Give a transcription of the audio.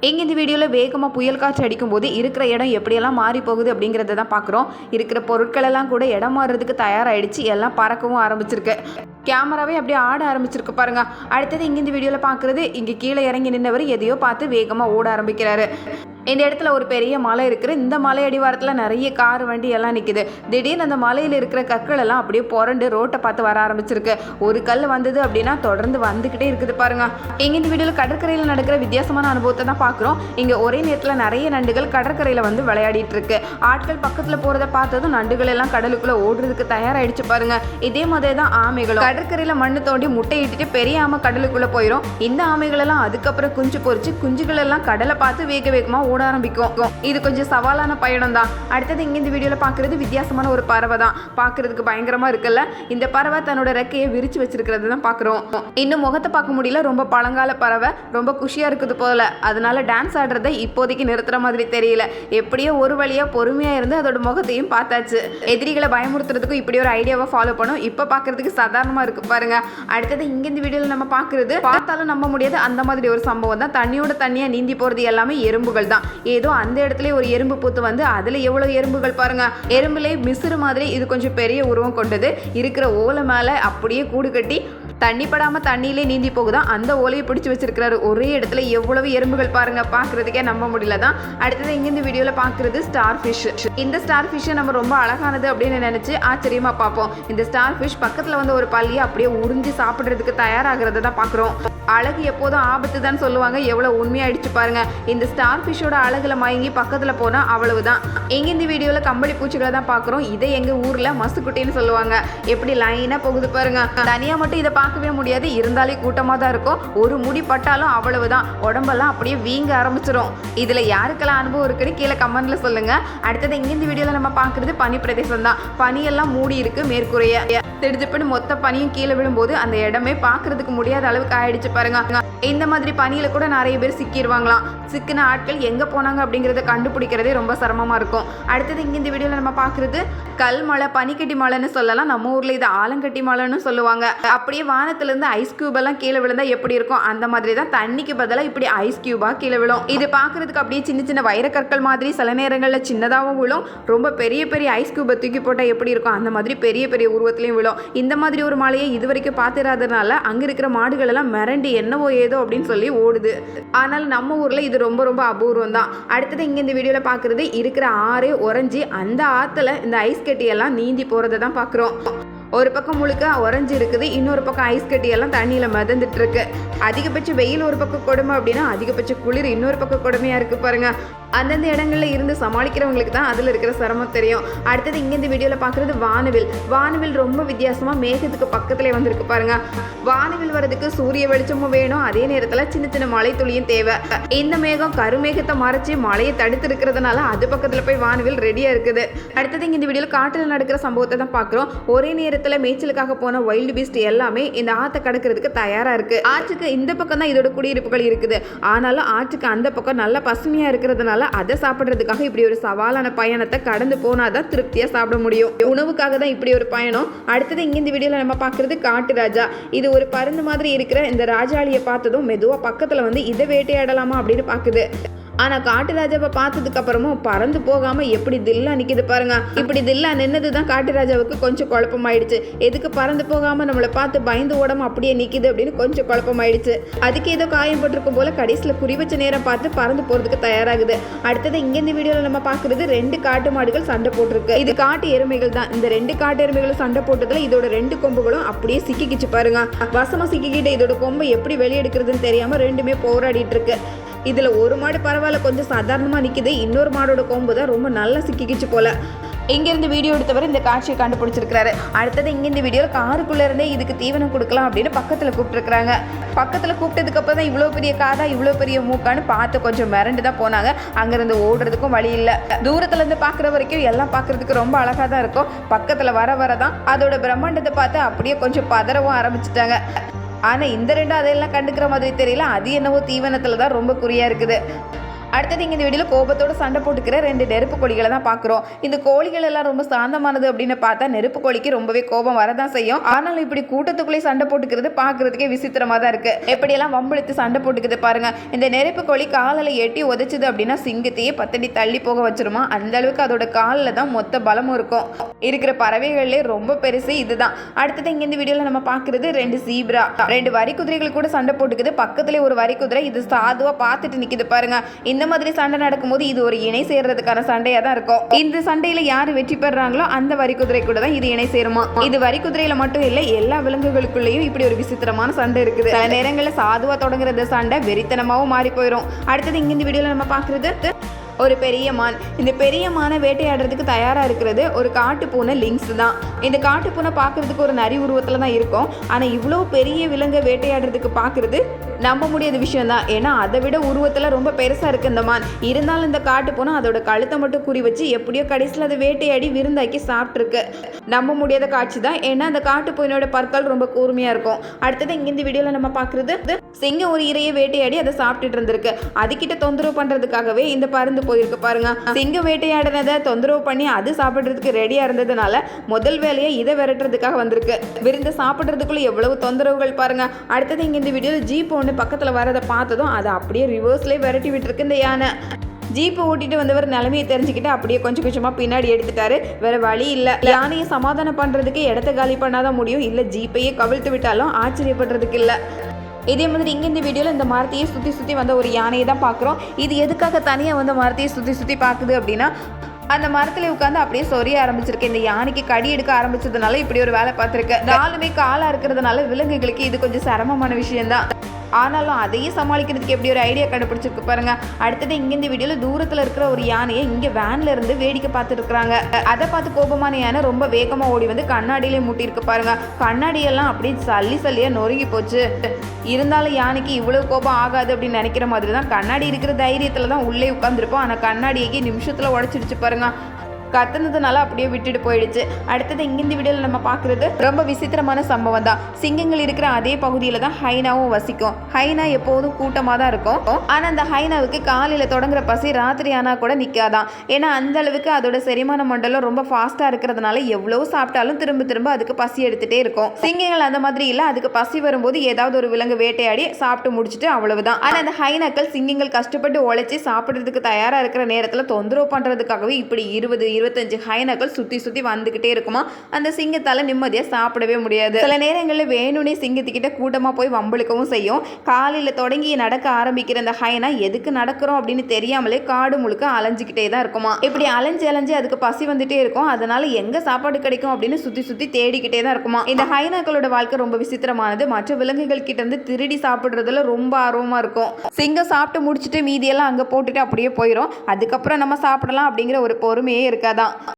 இங்கே இந்த வீடியோவில் வேகமாக புயல் காற்று அடிக்கும்போது இருக்கிற இடம் எப்படியெல்லாம் மாறி போகுது அப்படிங்கிறத தான் பார்க்குறோம். இருக்கிற பொருட்களெல்லாம் கூட இடம் மாறுறதுக்கு தயாராகிடுச்சு, எல்லாம் பறக்கவும் ஆரம்பிச்சிருக்கு. கேமராவே அப்படியே ஆட ஆரம்பிச்சிருக்கு பாருங்க. அடுத்தது இங்கே இந்த வீடியோவில் பார்க்குறது, இங்கே கீழே இறங்கி நின்றவர் எதையோ பார்த்து வேகமாக ஓட ஆரம்பிக்கிறாரு. இந்த இடத்துல ஒரு பெரிய மலை இருக்குது. இந்த மலை அடிவாரத்தில் நிறைய கார் வண்டி எல்லாம் நிற்குது. திடீர்னு அந்த மலையில் இருக்கிற கற்கள் எல்லாம் அப்படியே புரண்டு ரோட்டை பார்த்து வர ஆரம்பிச்சிருக்கு. ஒரு கல் வந்தது அப்படின்னா தொடர்ந்து வந்துக்கிட்டே இருக்குது பாருங்க. இங்கே இந்த வீடியோவில் கடற்கரையில் நடக்கிற வித்தியாசமான அனுபவத்தை தான் பார்க்குறோம். இங்கே ஒரே நேரத்தில் நிறைய நண்டுகள் கடற்கரையில் வந்து விளையாடிட்டு இருக்கு. ஆட்கள் பக்கத்தில் போகிறத பார்த்ததும் நண்டுகள் எல்லாம் கடலுக்குள்ளே ஓடுறதுக்கு தயாராகிடுச்சு பாருங்க. இதே மாதிரி தான் ஆமைகளும் கடற்கரையில் மண்ணு தோண்டி முட்டையிட்டு பெரிய ஆமை கடலுக்குள்ளே போயிடும். இந்த ஆமைகள் எல்லாம் அதுக்கப்புறம் குஞ்சு பொறிச்சு குஞ்சுகள் எல்லாம் கடலை பார்த்து வேக வேகமாக ஓட ஆரம்பிக்கும். இது கொஞ்சம் சவாலான பயணம் தான். அடுத்தது இங்க இந்த வீடியோல பாக்குறது வித்தியாசமான ஒரு பறவை தான். பாக்குறதுக்கு பயங்கரமா இருக்குல்ல. இந்த பறவை தன்னோட ரெக்கையை விரிச்சு வச்சிருக்கிறது தான் பாக்குறோம். இன்னும் முகத்தை பார்க்க முடியல. ரொம்ப பழங்கால பறவை, ரொம்ப குஷியா இருக்குது போல. அதனால டான்ஸ் ஆடுறதை இப்போதைக்கு நிறுத்துற மாதிரி தெரியல. எப்படியோ ஒரு வழியா பொறுமையா இருந்து அதோட முகத்தையும் பார்த்தாச்சு. எதிரிகளை பயமுறுத்துறதுக்கும் இப்படி ஒரு ஐடியாவை ஃபாலோ பண்ணும். இப்ப பாக்குறதுக்கு சாதாரணமா இருக்கு பாருங்க. அடுத்தது இங்க இந்த வீடியோல நம்ம பாக்குறது பார்த்தாலும் நம்ப முடியாது அந்த மாதிரி ஒரு சம்பவம் தான். தண்ணியோட தண்ணியா நீந்தி போறது எல்லாமே எறும்புகள் தான். ஏதோ அந்த இடத்துல ஒரு எறும்பு பூத்து வந்து அதுல எவ்வளவு எறும்புகள் பாருங்க. எறும்புலே மிசுறு மாதிரி இது கொஞ்சம் பெரிய உருவம் கொண்டது. இருக்கிற ஓலை மேல அப்படியே கூடு கட்டி தண்ணி படாம தண்ணியிலே நீந்தி போகுதான். அந்த ஓலையை பிடிச்சி வச்சிருக்கிறாரு. ஒரே இடத்துல எவ்வளவு எறும்புகள் பாருங்க. பாக்குறதுக்கே நம்ப முடியல தான். அடுத்தது இங்க இந்த வீடியோல பாக்குறது ஸ்டார் ஃபிஷ். இந்த ஸ்டார் ஃபிஷ் நம்ம ரொம்ப அழகானது அப்படின்னு நினைச்சு ஆச்சரியமா பார்ப்போம். இந்த ஸ்டார் ஃபிஷ் பக்கத்துல வந்து ஒரு பள்ளியை அப்படியே உறிஞ்சி சாப்பிடுறதுக்கு தயாராகிறத தான் பாக்குறோம். அழகு எப்போதும் ஆபத்து தான் சொல்லுவாங்க. எவ்வளவு உண்மையாயிடுச்சு பாருங்க. இந்த ஸ்டார் ஃபிஷ்ஷோட அழகுல மயங்கி பக்கத்துல போனா அவ்வளவுதான். எங்க இந்த வீடியோல கம்பளி பூச்சிகளை தான் பாக்குறோம். இதை எங்க ஊர்ல மசுக்குட்டின்னு சொல்லுவாங்க. எப்படி லைனா போகுது பாருங்க. தனியா மட்டும் இதை பார்க்கவே முடியாது. இருந்தாலே கூட்டமா தான் இருக்கும். ஒரு முடி பட்டாலும் அவ்வளவுதான், உடம்பெல்லாம் அப்படியே வீங்க ஆரம்பிச்சிடும். இதுல யாருக்கெல்லாம் அனுபவம் இருக்குன்னு கீழே கமெண்ட்ல சொல்லுங்க. அடுத்தது இங்க இந்த வீடியோல நம்ம பாக்குறது பனி பிரதேசம் தான். பனியெல்லாம் மூடி இருக்கு மேற்கூரைய. திடுதிப்புன்னு மொத்த பனியும் கீழே விழும்போது அந்த இடமே பாக்குறதுக்கு முடியாத அளவுக்கு ஆயிடுச்சு பாருங்க. இந்த மாதிரி பனியில கூட நிறைய பேர் சிக்கிடுவாங்களாம். சிக்கின ஆட்கள் எங்க போனாங்க அப்படிங்கறத கண்டுபிடிக்கிறதே ரொம்ப சிரமமா இருக்கும். அடுத்தது இங்க இந்த வீடியோல நம்ம பாக்குறது கல் மலை, பனிக்கட்டி மலைன்னு சொல்லலாம். நம்ம ஊர்ல இது ஆலங்கட்டி மலைன்னு சொல்லுவாங்க. அப்படியே வானத்துல இருந்து ஐஸ் கியூப் எல்லாம் கீழே விழுந்தா எப்படி இருக்கும் அந்த மாதிரி தான் தண்ணிக்கு பதிலாக இப்படி ஐஸ் கியூபா கீழே விழும். இது பாக்குறதுக்கு அப்படியே சின்ன சின்ன வைரக்கற்கள் மாதிரி, சில நேரங்கள்ல சின்னதாகவும் விழும். ரொம்ப பெரிய பெரிய ஐஸ் கியூபை தூக்கி போட்டா எப்படி இருக்கும் அந்த மாதிரி பெரிய பெரிய உருவத்திலையும் விழும். இந்த மாதிரி ஒரு மலையை இதுவரைக்கும் பார்த்திராதனால அங்க இருக்கிற மாடுகள் எல்லாம் மிரண்டு என்னவோ ஏதோ அப்படின்னு சொல்லி ஓடுது. ஆனால் நம்ம ஊர்ல இது ரொம்ப ரொம்ப அபூர்வம் தான். அடுத்தது இங்க இந்த வீடியோல பாக்குறது இருக்கிற ஆறே உறைஞ்சி அந்த ஆத்துல இந்த ஐஸ் கட்டி எல்லாம் நீந்தி போறதை தான் பாக்குறோம். ஒரு பக்கம் முழுக்க உறைஞ்சி இருக்குது, இன்னொரு பக்கம் ஐஸ் கட்டி எல்லாம் தண்ணியில மிதந்துட்டு இருக்கு. அதிகபட்ச வெயில் ஒரு பக்கம் கொடுமை அப்படின்னா அதிகபட்ச குளிர் இன்னொரு பக்கம் கொடுமையா இருக்கு பாருங்க. அந்தந்த இடங்கள்ல இருந்து சமாளிக்கிறவங்களுக்கு தான் அதுல இருக்கிற சிரமம் தெரியும். அடுத்தது இங்க இந்த வீடியோல பாக்குறது வானவில். வானவில் ரொம்ப வித்தியாசமா மேகத்துக்கு பக்கத்துல வந்திருக்கு பாருங்க. வானவில் வர்றதுக்கு சூரிய வெளிச்சமும் வேணும், அதே நேரத்துல சின்ன சின்ன மழை துளியும் தேவை. இந்த மேகம் கருமேகத்தை மறைச்சு மழையை தடுத்து இருக்கிறதுனால அது பக்கத்துல போய் வானவில் ரெடியா இருக்குது. அடுத்தது இங்க இந்த வீடியோல காட்டுல நடக்கிற சம்பவத்தை தான் பாக்குறோம். ஒரே நேரத்துல மேய்ச்சலுக்காக போன வைல்டு பீஸ்ட் எல்லாமே இந்த ஆத்தை கடக்கிறதுக்கு தயாரா இருக்கு. ஆற்றுக்கு இந்த பக்கம் தான் இதோட குடியிருப்புகள் இருக்குது. ஆனாலும் ஆற்றுக்கு அந்த பக்கம் நல்ல பசுமையா இருக்கிறதுனால அதை சாப்பிடுறதுக்காக இப்படி ஒரு சவாலான பயணத்தை கடந்து போனாதான் திருப்தியா சாப்பிட முடியும். உணவுக்காக தான் இப்படி ஒரு பயணம். அடுத்தது இங்க இந்த வீடியோல நம்ம பாக்குறது காட்டு ராஜா. இது ஒரு பருந்து மாதிரி இருக்கிற இந்த ராஜாளியை பார்த்ததும் மெதுவா பக்கத்துல வந்து இதை வேட்டையாடலாமா அப்படின்னு பாக்குது. ஆனா காட்டு ராஜாவை பார்த்ததுக்கு அப்புறமும் பறந்து போகாம எப்படி தில்லா நிக்குது பாருங்க. இப்படி தில்லா நின்னதுதான் காட்டு ராஜாவுக்கு கொஞ்சம் குழப்பமாயிடுச்சு. எதுக்கு பறந்து போகாம நம்மளை பார்த்து பயந்து ஓடாம அப்படியே நிக்குது அப்படின்னு கொஞ்சம் குழப்பமாயிடுச்சு. அதுக்கு ஏதோ காயம் போட்டிருக்கும் போல கடைசியில குறி வச்ச நேரம் பார்த்து பறந்து போறதுக்கு தயாராகுது. அடுத்தது இங்க இந்த வீடியோல நம்ம பாக்குறது 2 காட்டு மாடுகள் சண்டை போட்டிருக்கு. இது காட்டு எருமைகள் தான். இந்த 2 காட்டு எருமைகளும் சண்டை போட்டதுல இதோட 2 கொம்புகளும் அப்படியே சிக்கிக்கிச்சு பாருங்க. வசமா சிக்கிக்கிட்ட இதோட கொம்பை எப்படி வெளியெடுக்கிறதுன்னு தெரியாம ரெண்டுமே போராடிட்டு இருக்கு. இதுல ஒரு மாடு பரவாயில்ல, கொஞ்சம் சாதாரணமா நிக்குது. இன்னொரு மாடோட கொம்பு தான் ரொம்ப நல்லா சிக்கிக்கிச்சு போல. இங்கிருந்து வீடியோ எடுத்தவர் இந்த காட்சியை கண்டுபிடிச்சிருக்காரு. அடுத்தது இங்க இந்த வீடியோ காருக்குள்ள இருந்தே இதுக்கு தீவனம் கொடுக்கலாம் அப்படின்னு பக்கத்துல கூப்பிட்டுருக்காங்க. பக்கத்துல கூப்பிட்டதுக்கு அப்புறம் தான் இவ்வளவு பெரிய காதா இவ்வளவு பெரிய மூக்கான்னு பார்த்து கொஞ்சம் மிரண்டு தான் போனாங்க. அங்கிருந்து ஓடுறதுக்கும் வழி இல்லை. தூரத்துல இருந்து பாக்குற வரைக்கும் எல்லாம் பாக்குறதுக்கு ரொம்ப அழகா தான் இருக்கும். பக்கத்துல வர வரதான் அதோட பிரம்மாண்டத்தை பார்த்து அப்படியே கொஞ்சம் பதறவும் ஆரம்பிச்சுட்டாங்க. ஆனா இந்த 2 அதெல்லாம் கண்டுக்கிற மாதிரி தெரியல. அது என்னவோ தீவனத்துல தான் ரொம்ப குறியா இருக்குது. அடுத்தது இங்கே இந்த வீடியோவில் கோபத்தோட சண்டை போட்டுக்கிற 2 நெருப்பு கோழிகளை தான் பார்க்குறோம். இந்த கோழிகள் எல்லாம் ரொம்ப சாந்தமானது அப்படின்னு பார்த்தா நெருப்பு கோழிக்கு ரொம்பவே கோபம் வரதான் செய்யும். ஆனாலும் இப்படி கூட்டத்துக்குள்ளே சண்டை போட்டுக்கிறது பார்க்கறதுக்கே விசித்திரமாக தான் இருக்கு. எப்படியெல்லாம் வம்பிழுத்து சண்டை போட்டுக்குது பாருங்க. இந்த நெருப்பு கோழி காலில் எட்டி உதைச்சுது அப்படின்னா சிங்கத்தையே 10 அடி தள்ளி போக வச்சிருமா. அந்த அளவுக்கு அதோட காலில் தான் மொத்த பலமும் இருக்கும். இருக்கிற பறவைகள்லேயே ரொம்ப பெருசு இதுதான். அடுத்தது இங்கே இந்த வீடியோவில் நம்ம பார்க்குறது 2 ஜீப்ரா. 2 வரி குதிரைகள் கூட சண்டை போட்டுக்குது. பக்கத்துலேயே ஒரு வரி குதிரை இது சாதுவாக பார்த்துட்டு நிற்கிது பாருங்க. இந்த மாதிரி சண்டை நடக்கும்போது இது ஒரு இணை சேர்றதுக்கான சண்டையாக தான் இருக்கும். இந்த சண்டையில் யார் வெற்றி பெறாங்களோ அந்த வரி குதிரை கூட தான் இது இணை சேருமா. இது வரி குதிரையில மட்டும் இல்லை, எல்லா விலங்குகளுக்குள்ளேயும் இப்படி ஒரு விசித்திரமான சண்டை இருக்குது. சில நேரங்களில் சாதுவா தொடங்குற இந்த சண்டை வெறித்தனமாகவும் மாறி போயிடும். அடுத்தது இங்க இந்த வீடியோவில் நம்ம பார்க்குறது ஒரு பெரிய மான். இந்த பெரிய மானை வேட்டையாடுறதுக்கு தயாராக இருக்கிறது ஒரு காட்டு பூனை லிங்க்ஸ் தான். இந்த காட்டு பூனை பார்க்கறதுக்கு ஒரு நரி உருவத்தில் தான் இருக்கும். ஆனால் இவ்வளோ பெரிய விலங்கை வேட்டையாடுறதுக்கு பார்க்குறது நம்ப முடியாத விஷயம் தான். ஏன்னா அதை விட உருவத்தில் ரொம்ப பெருசாக இருக்குது இந்த மான். இருந்தாலும் இந்த காட்டு பூனை அதோட கழுத்தை மட்டும் குறி வச்சு எப்படியோ கடைசியில் அதை வேட்டையாடி விருந்தாக்கி சாப்பிட்ருக்கு. நம்ப முடியாத காட்சி தான். ஏன்னா அந்த காட்டு பூனையோட பற்கள் ரொம்ப கூர்மையாக இருக்கும். அடுத்தது இங்கே இந்த வீடியோவில் நம்ம பார்க்குறது சிங்கம் ஒரு இரையை வேட்டையாடி அதை சாப்பிட்டுட்டு இருந்திருக்கு. அதுக்கிட்ட தொந்தரவு பண்ணுறதுக்காகவே இந்த பருந்து போயிருக்கு பாருங்க. சிங்கம் வேட்டையாடினதை தொந்தரவு பண்ணி அது சாப்பிட்றதுக்கு ரெடியாக இருந்ததுனால முதல் வேலையை இதை விரட்டுறதுக்காக வந்திருக்கு. விருந்து சாப்பிட்றதுக்குள்ள எவ்வளவு தொந்தரவுகள் பாருங்க. அடுத்தது இங்கே இந்த வீடியோவில் ஜீப் ஒன்று பக்கத்தில் வரதை பார்த்ததும் அதை அப்படியே ரிவர்ஸ்லேயே விரட்டி விட்டுருக்கு இந்த யானை. ஜீப்பை ஓட்டிட்டு வந்தவர் நிலைமையை தெரிஞ்சுக்கிட்டு அப்படியே கொஞ்சம் கொஞ்சமாக பின்னாடி எடுத்துட்டாரு. வேற வழி இல்லை. யானையை சமாதானம் பண்ணுறதுக்கு இடத்த காலி பண்ணாதான் முடியும். இல்லை ஜீப்பையே கவிழ்த்து விட்டாலும் ஆச்சரியப்படுறதுக்கு இல்லை. இதே மாதிரி இங்கே இந்த வீடியோவில் இந்த மரத்தையே சுற்றி வந்த ஒரு யானையை தான் பார்க்குறோம். இது எதுக்காக தனியாக வந்து மரத்தையே சுற்றி பார்க்குது அப்படின்னா அந்த மரத்தில் உட்காந்து அப்படியே சொரிய ஆரம்பிச்சிருக்கு. இந்த யானைக்கு கடி எடுக்க ஆரம்பிச்சதுனால இப்படி ஒரு வேலை பார்த்துருக்கு. நாலுமே காலாக இருக்கிறதுனால விலங்குகளுக்கு இது கொஞ்சம் சிரமமான விஷயம்தான். ஆனாலும் அதையும் சமாளிக்கிறதுக்கு எப்படி ஒரு ஐடியா கண்டுபிடிச்சிருக்கு பாருங்க. அடுத்தது இங்கே இந்த வீடியோவில் தூரத்தில் இருக்கிற ஒரு யானையை இங்கே வேன்ல இருந்து வேடிக்கை பார்த்துட்டு இருக்கிறாங்க. அதை பார்த்து கோபமான யானை ரொம்ப வேகமாக ஓடி வந்து கண்ணாடியிலே முட்டிருக்கு பாருங்க. கண்ணாடியெல்லாம் அப்படியே சல்லியாக நொறுங்கி போச்சு. இருந்தாலும் யானைக்கு இவ்வளவு கோபம் ஆகாது அப்படின்னு நினைக்கிற மாதிரி தான் கண்ணாடி இருக்கிற தைரியத்தில் தான் உள்ளே உட்காந்துருப்போம். ஆனால் கண்ணாடியை நிமிஷத்தில் உடச்சிடுச்சு பாருங்க. கத்துனதுனால அப்படியே விட்டுட்டு போயிடுச்சு. அடுத்தது இங்க இந்த வீடியோவில் நம்ம பார்க்குறது ரொம்ப விசித்திரமான சம்பவம் தான். சிங்கங்கள் இருக்கிற அதே பகுதியில் தான் ஹைனாவும் வசிக்கும். ஹைனா எப்போதும் கூட்டமாக தான் இருக்கும். ஆனால் அந்த ஹைனாவுக்கு காலையில் தொடங்குற பசி ராத்திரி ஆனால் கூட நிற்காதான். ஏன்னா அந்த அளவுக்கு அதோட செரிமான மண்டலம் ரொம்ப ஃபாஸ்ட்டாக இருக்கிறதுனால எவ்வளோ சாப்பிட்டாலும் திரும்ப அதுக்கு பசி எடுத்துகிட்டே இருக்கும். சிங்கங்கள் அந்த மாதிரி இல்லை. அதுக்கு பசி வரும்போது ஏதாவது ஒரு விலங்கு வேட்டையாடி சாப்பிட்டு முடிச்சுட்டு அவ்வளவுதான். ஆனால் அந்த ஹைனாக்கள் சிங்கங்கள் கஷ்டப்பட்டு உழைச்சி சாப்பிட்றதுக்கு தயாராக இருக்கிற நேரத்தில் தொந்தரவு பண்ணுறதுக்காகவே இப்படி 20-25 ஹைனாக்கள் சுற்றி வந்துக்கிட்டே இருக்குமா. அந்த சிங்கத்தால் நிம்மதியாக சாப்பிடவே முடியாது. சில நேரங்களில் வேணும்னே சிங்கத்துக்கிட்ட கூட்டமாக போய் வம்பளுக்கவும் செய்யும். காலையில் தொடங்கி நடக்க ஆரம்பிக்கிற அந்த ஹைனா எதுக்கு நடக்கிறோம் அப்படின்னு தெரியாமலே காடு முழுக்க அலைஞ்சிக்கிட்டே தான் இருக்குமா. இப்படி அலைஞ்சு அதுக்கு பசி வந்துட்டே இருக்கும். அதனால எங்கே சாப்பாடு கிடைக்கும் அப்படின்னு சுற்றி தேடிக்கிட்டே தான் இருக்குமா. இந்த ஹைனாக்களோட வாழ்க்கை ரொம்ப விசித்திரமானது. மற்ற விலங்குகள் கிட்ட இருந்து திருடி சாப்பிட்றதுல ரொம்ப ஆர்வமாக இருக்கும். சிங்கம் சாப்பிட்டு முடிச்சுட்டு மீதியெல்லாம் அங்கே போட்டுட்டு அப்படியே போயிடும். அதுக்கப்புறம் நம்ம சாப்பிடலாம் அப்படிங்கிற ஒரு பொறுமையே இருக்காதான்.